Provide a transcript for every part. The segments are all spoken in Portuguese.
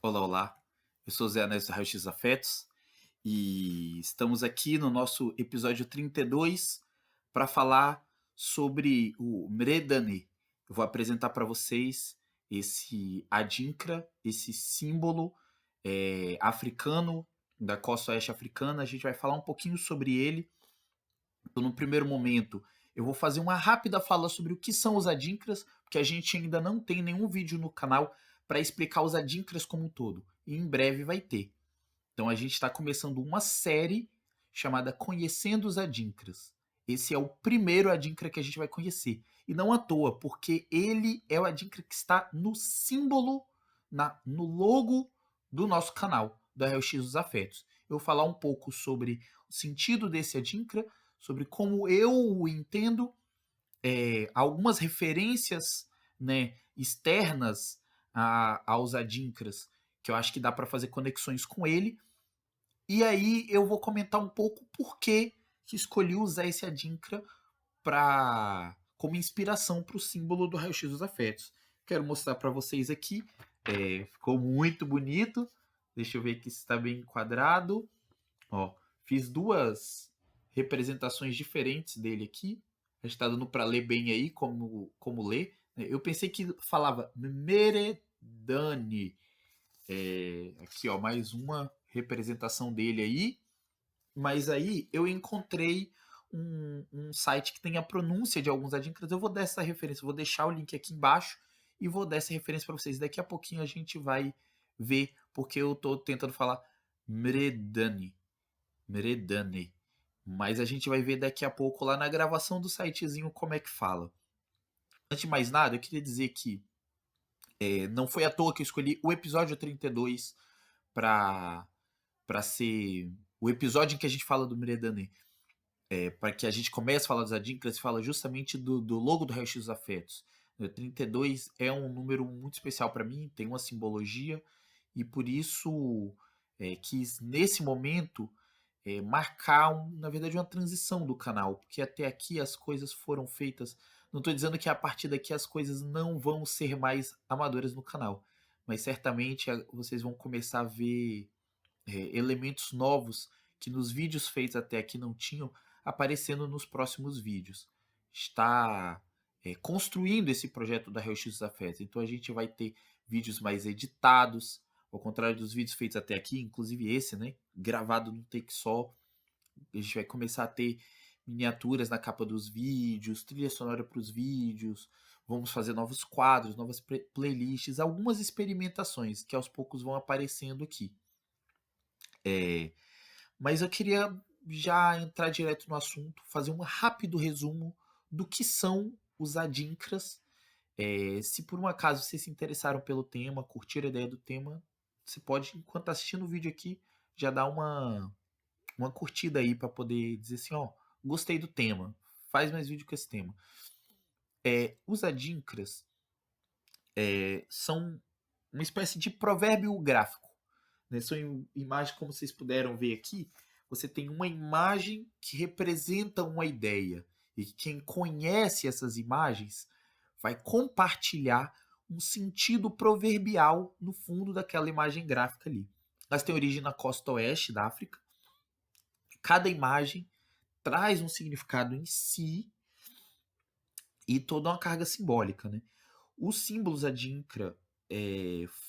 Olá, olá. Eu sou o Zé Anécio do Raio X Afetos e estamos aqui no nosso episódio 32 para falar sobre o Mredane. Eu vou apresentar para vocês esse adinkra, esse símbolo africano da costa oeste africana. A gente vai falar um pouquinho sobre ele. Então, no primeiro momento, eu vou fazer uma rápida fala sobre o que são os adinkras, porque a gente ainda não tem nenhum vídeo no canal para explicar os adinkras como um todo. E em breve vai ter. Então a gente está começando uma série chamada Conhecendo os Adinkras. Esse é o primeiro Adinkra que a gente vai conhecer. E não à toa, porque ele é o Adinkra que está no símbolo, no logo do nosso canal, do RX dos Afetos. Eu vou falar um pouco sobre o sentido desse Adinkra, sobre como eu o entendo, algumas referências, né, externas aos Adinkras, que eu acho que dá para fazer conexões com ele. E aí eu vou comentar um pouco por que escolhi usar esse Adinkra como inspiração para o símbolo do raio-x dos afetos. Quero mostrar para vocês aqui. Ficou muito bonito. Deixa eu ver aqui se está bem enquadrado. Ó, fiz duas representações diferentes dele aqui. Está dando para ler bem aí como ler. Eu pensei que falava Meredane. Aqui, ó, mais uma representação dele aí. Mas aí eu encontrei um site que tem a pronúncia de alguns adinkras. Eu vou dar essa referência, vou deixar o link aqui embaixo e vou dar essa referência para vocês. Daqui a pouquinho a gente vai ver, porque eu estou tentando falar Mredane. Mredane. Mas a gente vai ver daqui a pouco lá na gravação do sitezinho como é que fala. Antes de mais nada, eu queria dizer que não foi à toa que eu escolhi o episódio 32 para ser o episódio em que a gente fala do Mredane. Para que a gente comece a falar dos adinkras e fala justamente do logo do Raio-X dos Afetos. O 32 é um número muito especial para mim, tem uma simbologia, e por isso quis, nesse momento, marcar, na verdade, uma transição do canal, porque até aqui as coisas foram feitas. Não estou dizendo que a partir daqui as coisas não vão ser mais amadoras no canal, mas certamente vocês vão começar a ver elementos novos que nos vídeos feitos até aqui não tinham, aparecendo nos próximos vídeos. Está construindo esse projeto da Raio-X dos Afetos. Então a gente vai ter vídeos mais editados, ao contrário dos vídeos feitos até aqui, inclusive esse, né, gravado num take só. A gente vai começar a ter miniaturas na capa dos vídeos, trilha sonora para os vídeos, vamos fazer novos quadros, novas playlists, algumas experimentações que aos poucos vão aparecendo aqui. Mas eu queria já entrar direto no assunto, fazer um rápido resumo do que são os adinkras. Se por um acaso vocês se interessaram pelo tema, curtiram a ideia do tema, você pode, enquanto está assistindo o vídeo aqui, já dar uma curtida aí para poder dizer assim, ó, gostei do tema, faz mais vídeo com esse tema. Os adinkras são uma espécie de provérbio gráfico, né? São imagens, como vocês puderam ver aqui, você tem uma imagem que representa uma ideia, e quem conhece essas imagens vai compartilhar um sentido proverbial no fundo daquela imagem gráfica ali. Elas têm origem na costa oeste da África. Cada imagem traz um significado em si e toda uma carga simbólica, né? Os símbolos adinkra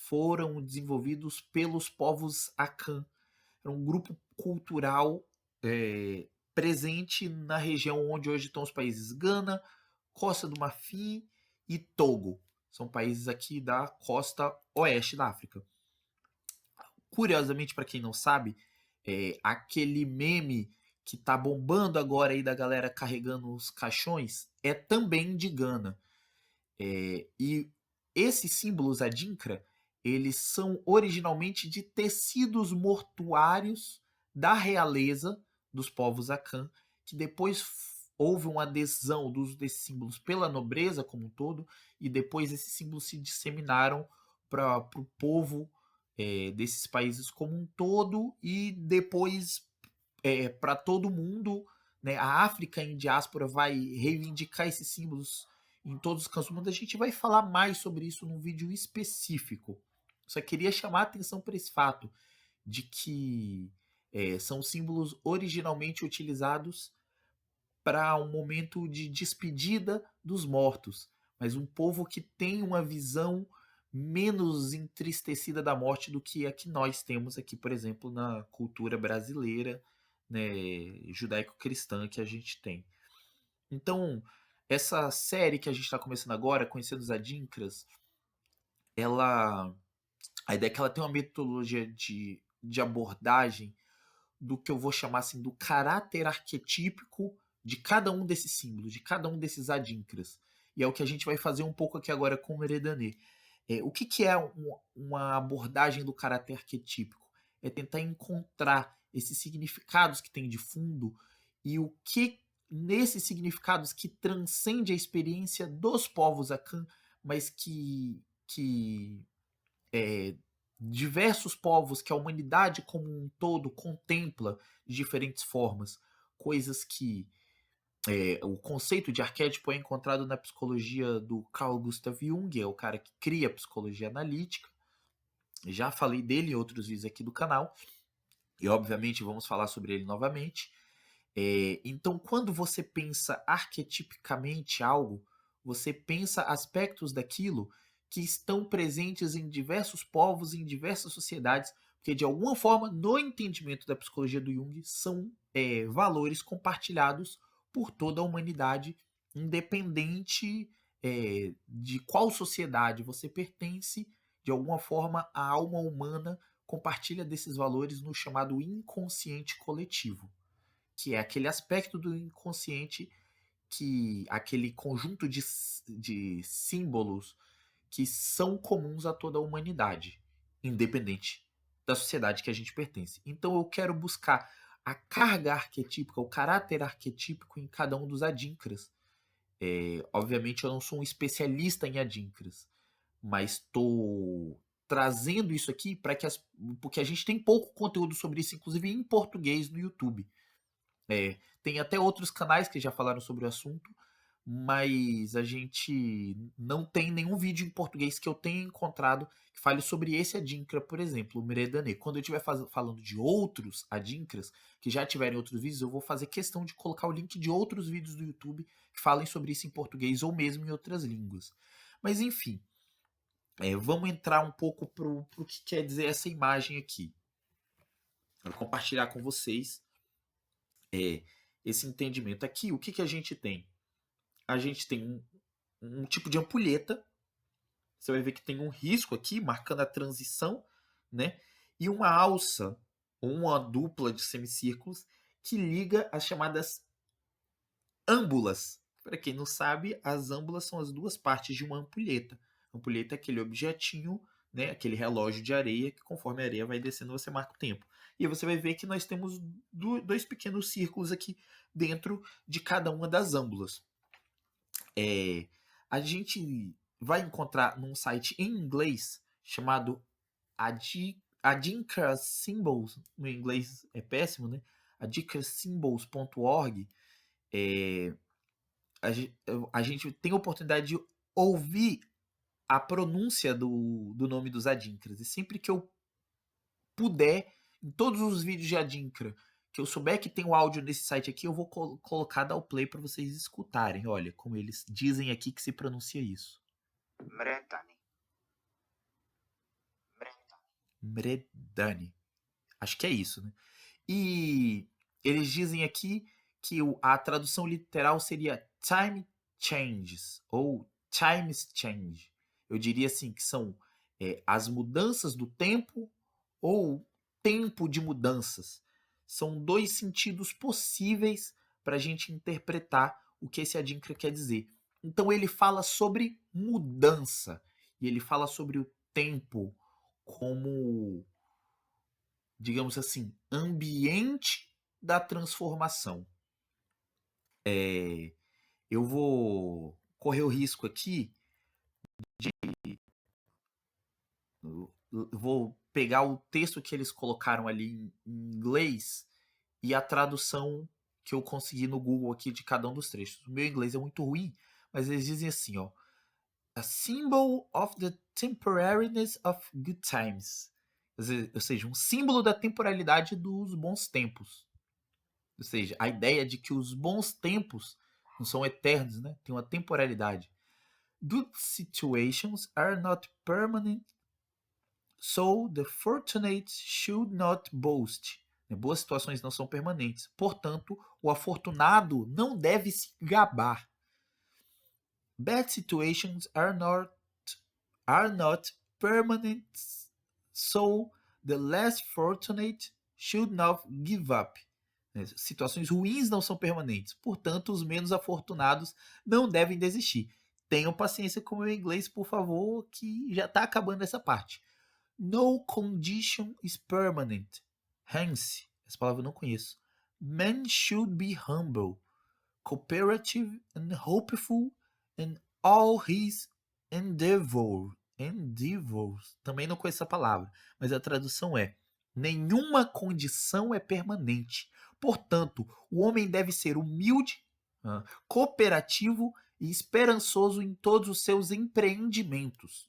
foram desenvolvidos pelos povos Akan. Era um grupo cultural presente na região onde hoje estão os países Gana, Costa do Marfim e Togo. São países aqui da costa oeste da África. Curiosamente, para quem não sabe, aquele meme que tá bombando agora aí da galera carregando os caixões é também de Gana. E esses símbolos adinkra, eles são originalmente de tecidos mortuários da realeza dos povos Akan, que depois houve uma adesão do uso desses símbolos pela nobreza como um todo, e depois esses símbolos se disseminaram para o povo desses países como um todo, e depois para todo mundo, né? A África em diáspora vai reivindicar esses símbolos em todos os cantos do mundo. A gente vai falar mais sobre isso num vídeo específico Só queria chamar a atenção para esse fato de que são símbolos originalmente utilizados para um momento de despedida dos mortos, mas um povo que tem uma visão menos entristecida da morte do que a que nós temos aqui, por exemplo, na cultura brasileira, né, judaico-cristã que a gente tem. Então, essa série que a gente está começando agora, Conhecendo os Adinkras, ela, a ideia é que ela tem uma metodologia de abordagem do que eu vou chamar assim do caráter arquetípico de cada um desses símbolos, de cada um desses adinkras. E é o que a gente vai fazer um pouco aqui agora com o Meredané. O que é uma abordagem do caráter arquetípico? É tentar encontrar esses significados que tem de fundo e o que nesses significados que transcende a experiência dos povos Akan, mas que diversos povos, que a humanidade como um todo contempla de diferentes formas, coisas que o conceito de arquétipo é encontrado na psicologia do Carl Gustav Jung, é o cara que cria a psicologia analítica. Já falei dele em outros vídeos aqui do canal, e obviamente vamos falar sobre ele novamente. Então, quando você pensa arquetipicamente algo, você pensa aspectos daquilo que estão presentes em diversos povos, em diversas sociedades, porque de alguma forma, no entendimento da psicologia do Jung, são valores compartilhados por toda a humanidade, independente de qual sociedade você pertence, de alguma forma a alma humana compartilha desses valores no chamado inconsciente coletivo, que é aquele aspecto do inconsciente, que aquele conjunto de símbolos que são comuns a toda a humanidade, independente da sociedade que a gente pertence. Então eu quero buscar a carga arquetípica, o caráter arquetípico em cada um dos adinkras. Obviamente eu não sou um especialista em adinkras, mas estou trazendo isso aqui para porque a gente tem pouco conteúdo sobre isso, inclusive em português no YouTube. Tem até outros canais que já falaram sobre o assunto, mas a gente não tem nenhum vídeo em português que eu tenha encontrado que fale sobre esse adinkra, por exemplo, o Meredané. Quando eu estiver falando de outros adinkras que já tiverem outros vídeos, eu vou fazer questão de colocar o link de outros vídeos do YouTube que falem sobre isso em português ou mesmo em outras línguas. Mas enfim, vamos entrar um pouco pro que quer dizer essa imagem aqui. Vou compartilhar com vocês esse entendimento. Aqui, o que a gente tem? A gente tem um tipo de ampulheta. Você vai ver que tem um risco aqui, marcando a transição, né? E uma alça, ou uma dupla de semicírculos, que liga as chamadas âmbulas. Para quem não sabe, as âmbulas são as duas partes de uma ampulheta. A ampulheta é aquele objetinho, né, aquele relógio de areia, que conforme a areia vai descendo, você marca o tempo. E aí você vai ver que nós temos dois pequenos círculos aqui dentro de cada uma das âmbulas. A gente vai encontrar num site em inglês chamado Adinkra Symbols, no inglês é péssimo, né? adinkra-symbols.org. A gente tem a oportunidade de ouvir a pronúncia do nome dos Adinkras. E sempre que eu puder, em todos os vídeos de Adinkra, que eu souber que tem o áudio nesse site aqui, eu vou colocar dar o play para vocês escutarem. Olha, como eles dizem aqui que se pronuncia isso. Mredani. Mredani. Acho que é isso, né? E eles dizem aqui que a tradução literal seria time changes ou times change. Eu diria assim que são as mudanças do tempo ou tempo de mudanças. São dois sentidos possíveis para a gente interpretar o que esse Adinkra quer dizer. Então ele fala sobre mudança e ele fala sobre o tempo como, digamos assim, ambiente da transformação. Eu vou correr o risco aqui de. Vou pegar o texto que eles colocaram ali em inglês e a tradução que eu consegui no Google aqui de cada um dos trechos. O meu inglês é muito ruim, mas eles dizem assim, ó. a symbol of the temporariness of good times. Ou seja, um símbolo da temporalidade dos bons tempos. Ou seja, a ideia de que os bons tempos não são eternos, né? Tem uma temporalidade. Good situations are not permanent, so the fortunate should not boast. Boas situações não são permanentes. Portanto, o afortunado não deve se gabar. Bad situations are not permanent, so the less fortunate should not give up. Situações ruins não são permanentes, portanto, os menos afortunados não devem desistir. Tenham paciência com o meu inglês, por favor, que já está acabando essa parte. No condition is permanent. Hence, essa palavra eu não conheço. Man should be humble, cooperative and hopeful in all his endeavors. Também não conheço essa palavra, mas a tradução é: nenhuma condição é permanente. Portanto, o homem deve ser humilde, cooperativo e esperançoso em todos os seus empreendimentos.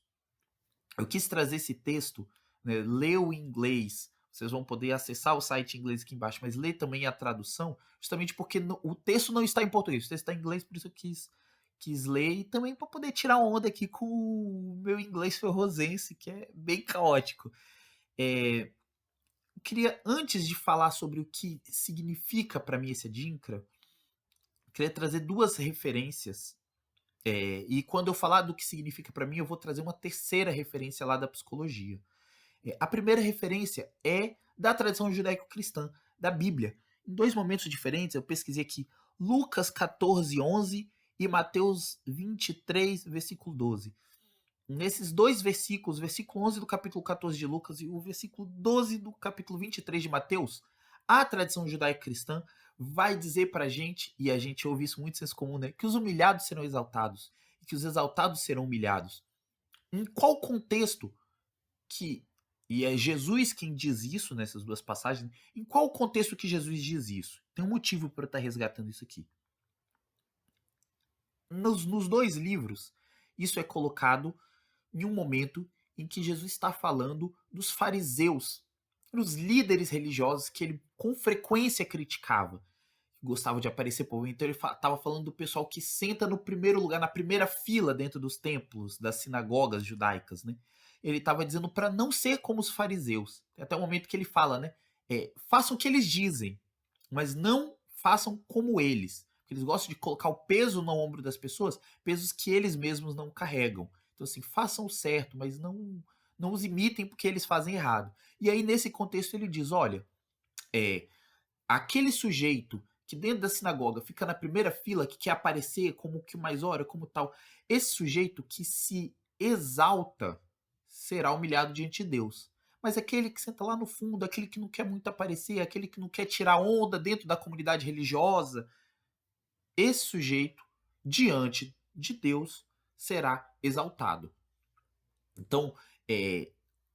Eu quis trazer esse texto, né, ler o inglês. Vocês vão poder acessar o site em inglês aqui embaixo, mas ler também a tradução, justamente porque o texto não está em português, o texto está em inglês, por isso eu quis ler, e também para poder tirar onda aqui com o meu inglês ferrosense, que é bem caótico. Eu queria, antes de falar sobre o que significa para mim esse adinkra, queria trazer duas referências. E quando eu falar do que significa para mim, eu vou trazer uma terceira referência lá da psicologia. A primeira referência é da tradição judaico-cristã, da Bíblia. Em dois momentos diferentes, eu pesquisei aqui Lucas 14, 11 e Mateus 23, versículo 12. Nesses dois versículos, o versículo 11 do capítulo 14 de Lucas e o versículo 12 do capítulo 23 de Mateus, a tradição judaico-cristã vai dizer pra gente, e a gente ouve isso muito senso comum, né, que os humilhados serão exaltados e que os exaltados serão humilhados. Em qual contexto que, e é Jesus quem diz isso nessas duas passagens, em qual contexto que Jesus diz isso? Tem um motivo para eu estar resgatando isso aqui. Nos dois livros, isso é colocado em um momento em que Jesus está falando dos fariseus, dos líderes religiosos que ele com frequência criticava, gostava de aparecer por então ele estava falando do pessoal que senta no primeiro lugar, na primeira fila dentro dos templos, das sinagogas judaicas, né? Ele estava dizendo para não ser como os fariseus. Tem até o momento que ele fala, né? Façam o que eles dizem, mas não façam como eles. Eles gostam de colocar o peso no ombro das pessoas, pesos que eles mesmos não carregam. Então, assim, façam o certo, mas não os imitem porque eles fazem errado. E aí, nesse contexto, ele diz: olha, aquele sujeito que dentro da sinagoga fica na primeira fila, que quer aparecer como que mais ora, como tal, esse sujeito que se exalta será humilhado diante de Deus. Mas aquele que senta lá no fundo, aquele que não quer muito aparecer, aquele que não quer tirar onda dentro da comunidade religiosa, esse sujeito, diante de Deus, será exaltado. Então,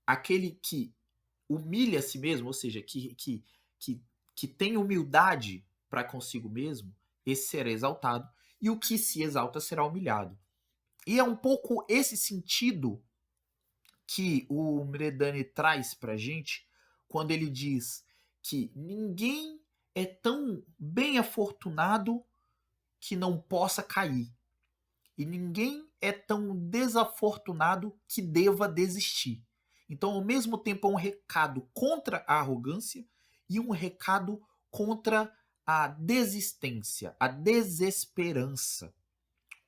aquele que humilha a si mesmo, ou seja, que tem humildade para consigo mesmo, esse será exaltado, e o que se exalta será humilhado. E é um pouco esse sentido que o Mredani traz para a gente quando ele diz que ninguém é tão bem afortunado que não possa cair. E ninguém é tão desafortunado que deva desistir. Então, ao mesmo tempo, é um recado contra a arrogância e um recado contra a desistência, a desesperança.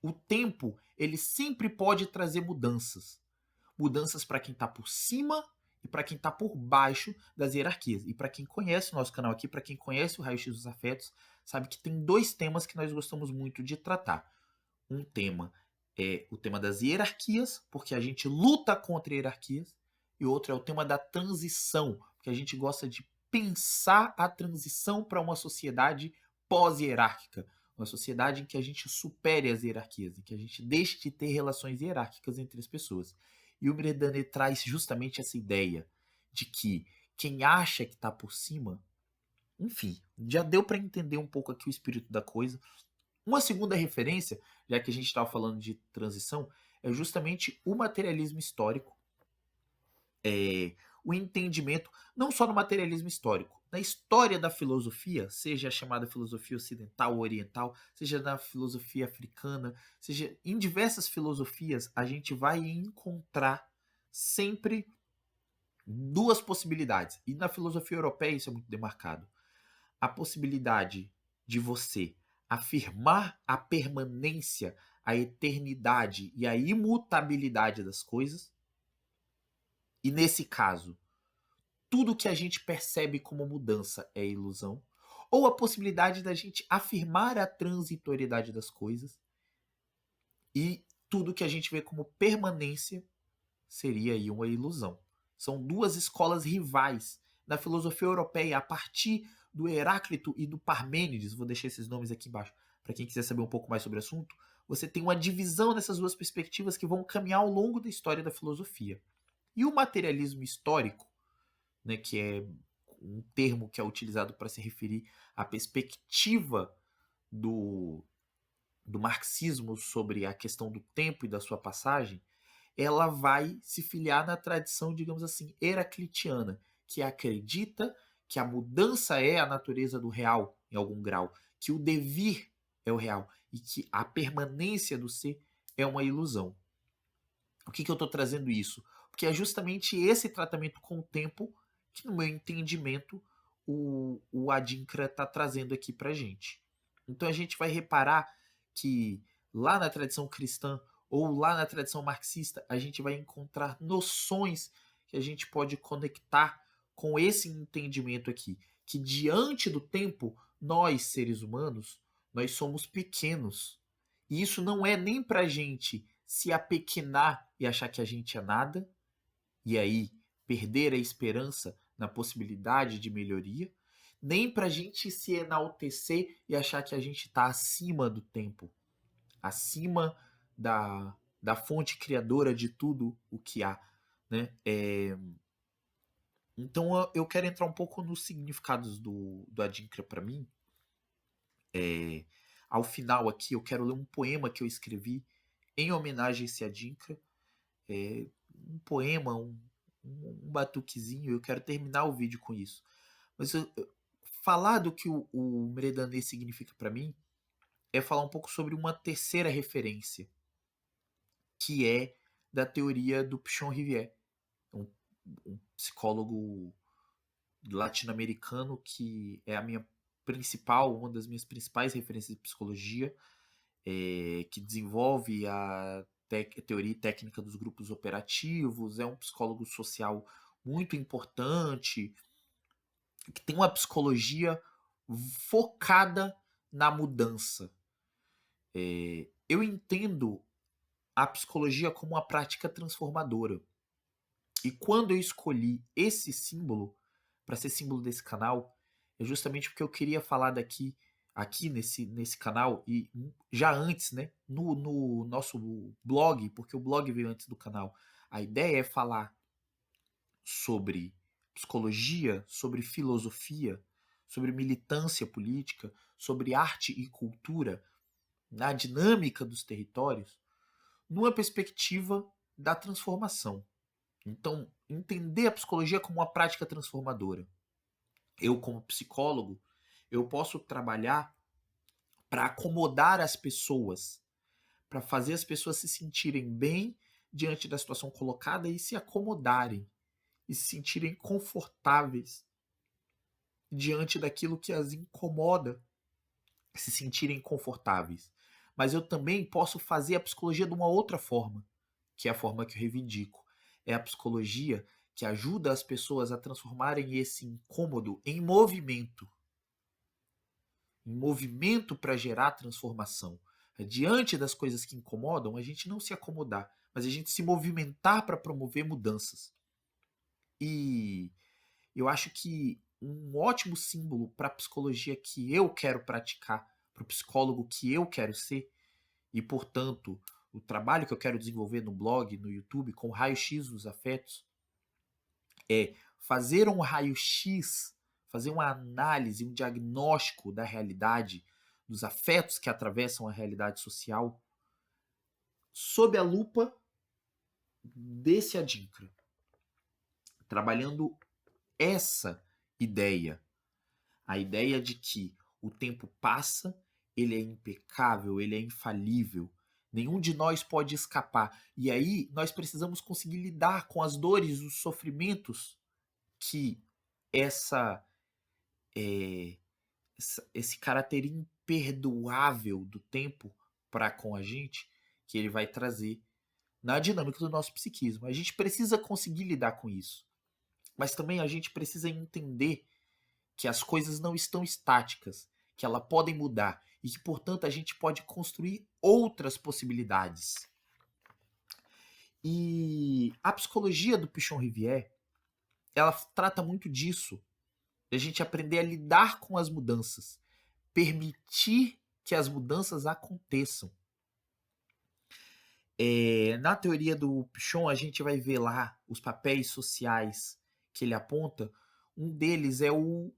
O tempo, ele sempre pode trazer mudanças. Mudanças para quem está por cima e para quem está por baixo das hierarquias. E para quem conhece o nosso canal aqui, para quem conhece o Raio-X dos Afetos, sabe que tem dois temas que nós gostamos muito de tratar. Um tema é o tema das hierarquias, porque a gente luta contra hierarquias, e outro é o tema da transição, porque a gente gosta de pensar a transição para uma sociedade pós-hierárquica, uma sociedade em que a gente supere as hierarquias, em que a gente deixe de ter relações hierárquicas entre as pessoas. E o Mredani traz justamente essa ideia de que quem acha que está por cima, enfim, já deu para entender um pouco aqui o espírito da coisa. Uma segunda referência, já que a gente estava falando de transição, é justamente o materialismo histórico, o entendimento, não só no materialismo histórico, na história da filosofia, seja a chamada filosofia ocidental ou oriental, seja na filosofia africana, seja em diversas filosofias, a gente vai encontrar sempre duas possibilidades. E na filosofia europeia isso é muito demarcado. A possibilidade de você afirmar a permanência, a eternidade e a imutabilidade das coisas. E nesse caso, tudo que a gente percebe como mudança é ilusão. Ou a possibilidade da gente afirmar a transitoriedade das coisas e tudo que a gente vê como permanência seria aí uma ilusão. São duas escolas rivais na filosofia europeia a partir do Heráclito e do Parmênides. Vou deixar esses nomes aqui embaixo para quem quiser saber um pouco mais sobre o assunto. Você tem uma divisão nessas duas perspectivas que vão caminhar ao longo da história da filosofia. E o materialismo histórico, né, que é um termo que é utilizado para se referir à perspectiva do marxismo sobre a questão do tempo e da sua passagem, ela vai se filiar na tradição, digamos assim, heraclitiana, que acredita que a mudança é a natureza do real, em algum grau, que o devir é o real e que a permanência do ser é uma ilusão. Por que eu estou trazendo isso? Porque é justamente esse tratamento com o tempo que, no meu entendimento, o Adinkra está trazendo aqui para a gente. Então a gente vai reparar que lá na tradição cristã ou lá na tradição marxista, a gente vai encontrar noções que a gente pode conectar com esse entendimento aqui, que diante do tempo, nós, seres humanos, nós somos pequenos. E isso não é nem para a gente se apequenar e achar que a gente é nada, e aí perder a esperança na possibilidade de melhoria, nem para a gente se enaltecer e achar que a gente está acima do tempo, acima da fonte criadora de tudo o que há. Né? Então eu quero entrar um pouco nos significados do Adinkra para mim. Ao final aqui eu quero ler um poema que eu escrevi em homenagem a esse Adinkra. Um poema, um batuquezinho. Eu quero terminar o vídeo com isso. Mas falar do que o Mredane significa para mim é falar um pouco sobre uma terceira referência, que é da teoria do Pichon Rivière, um psicólogo latino-americano que é uma das minhas principais referências de psicologia, que desenvolve a teoria e técnica dos grupos operativos, é um psicólogo social muito importante, que tem uma psicologia focada na mudança. Eu entendo a psicologia como uma prática transformadora. E quando eu escolhi esse símbolo para ser símbolo desse canal, é justamente porque eu queria falar aqui nesse canal, e já antes, né, no nosso blog, porque o blog veio antes do canal. A ideia é falar sobre psicologia, sobre filosofia, sobre militância política, sobre arte e cultura, na dinâmica dos territórios, numa perspectiva da transformação. Então, entender a psicologia como uma prática transformadora. Eu, como psicólogo, eu posso trabalhar para acomodar as pessoas, para fazer as pessoas se sentirem bem diante da situação colocada e se acomodarem, e se sentirem confortáveis diante daquilo que as incomoda, se sentirem confortáveis. Mas eu também posso fazer a psicologia de uma outra forma, que é a forma que eu reivindico. É a psicologia que ajuda as pessoas a transformarem esse incômodo em movimento. Em movimento para gerar transformação. Diante das coisas que incomodam, a gente não se acomodar, mas a gente se movimentar para promover mudanças. E eu acho que um ótimo símbolo para a psicologia que eu quero praticar, para o psicólogo que eu quero ser, e, portanto, o trabalho que eu quero desenvolver no blog, no YouTube, com raio-x dos afetos, é fazer um raio-x, fazer uma análise, um diagnóstico da realidade, dos afetos que atravessam a realidade social, sob a lupa desse adinkra, trabalhando essa ideia, a ideia de que o tempo passa, ele é impecável, ele é infalível, nenhum de nós pode escapar. E aí nós precisamos conseguir lidar com as dores, os sofrimentos que esse caráter imperdoável do tempo para com a gente, que ele vai trazer na dinâmica do nosso psiquismo. A gente precisa conseguir lidar com isso. Mas também a gente precisa entender que as coisas não estão estáticas, que elas podem mudar e que, portanto, a gente pode construir outras possibilidades. E a psicologia do Pichon Rivière, ela trata muito disso, de a gente aprender a lidar com as mudanças, permitir que as mudanças aconteçam. Na teoria do Pichon, a gente vai ver lá os papéis sociais que ele aponta. Um deles é o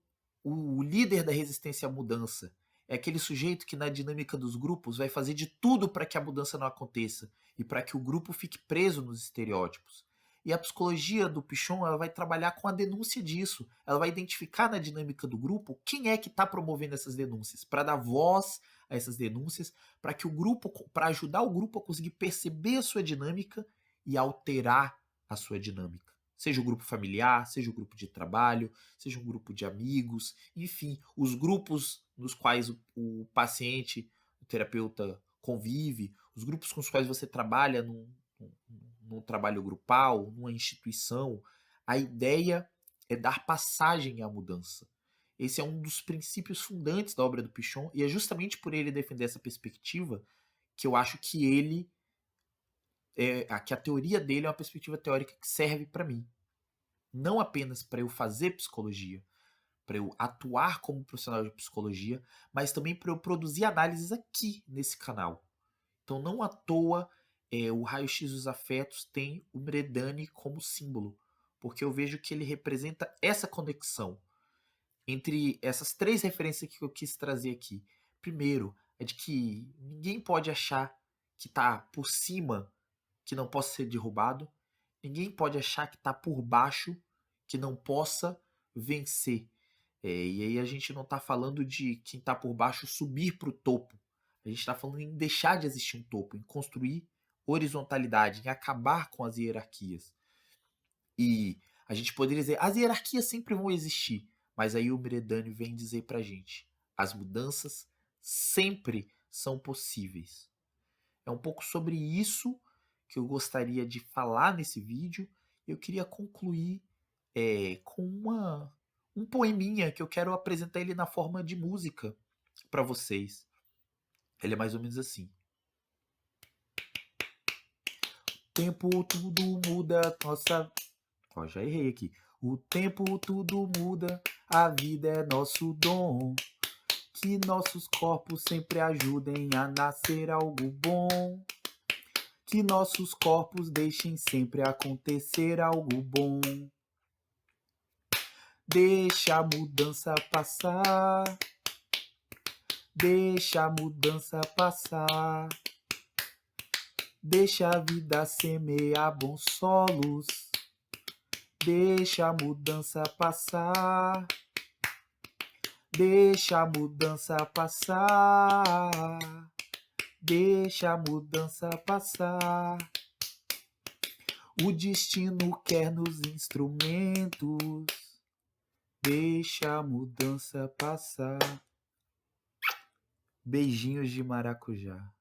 líder da resistência à mudança. É aquele sujeito que na dinâmica dos grupos vai fazer de tudo para que a mudança não aconteça e para que o grupo fique preso nos estereótipos. E a psicologia do Pichon, ela vai trabalhar com a denúncia disso. Ela vai identificar na dinâmica do grupo quem é que está promovendo essas denúncias, para dar voz a essas denúncias, para que o grupo, para ajudar o grupo a conseguir perceber a sua dinâmica e alterar a sua dinâmica. Seja o grupo familiar, seja o grupo de trabalho, seja um grupo de amigos, enfim, os grupos nos quais o paciente, o terapeuta convive, os grupos com os quais você trabalha num trabalho grupal, numa instituição. A ideia é dar passagem à mudança. Esse é um dos princípios fundantes da obra do Pichon, e é justamente por ele defender essa perspectiva que eu acho que que a teoria dele é uma perspectiva teórica que serve para mim. Não apenas para eu fazer psicologia, para eu atuar como profissional de psicologia, mas também para eu produzir análises aqui nesse canal. Então, não à toa, o raio-x dos afetos tem o Mredani como símbolo, porque eu vejo que ele representa essa conexão entre essas três referências que eu quis trazer aqui. Primeiro, é de que ninguém pode achar que está por cima, que não possa ser derrubado. Ninguém pode achar que está por baixo, que não possa vencer. E aí a gente não está falando de quem está por baixo subir para o topo. A gente está falando em deixar de existir um topo, em construir horizontalidade, em acabar com as hierarquias. E a gente poderia dizer, as hierarquias sempre vão existir, mas aí o Mredani vem dizer pra gente, as mudanças sempre são possíveis. É um pouco sobre isso que eu gostaria de falar nesse vídeo. Eu queria concluir com um poeminha que eu quero apresentar ele na forma de música para vocês. Ele é mais ou menos assim. O tempo tudo muda, nossa... Ó, já errei aqui. O tempo tudo muda, a vida é nosso dom. Que nossos corpos sempre ajudem a nascer algo bom. Que nossos corpos deixem sempre acontecer algo bom. Deixa a mudança passar. Deixa a mudança passar. Deixa a vida semear bons solos. Deixa a mudança passar. Deixa a mudança passar. Deixa a mudança passar. O destino quer nos instrumentos. Deixa a mudança passar. Beijinhos de maracujá.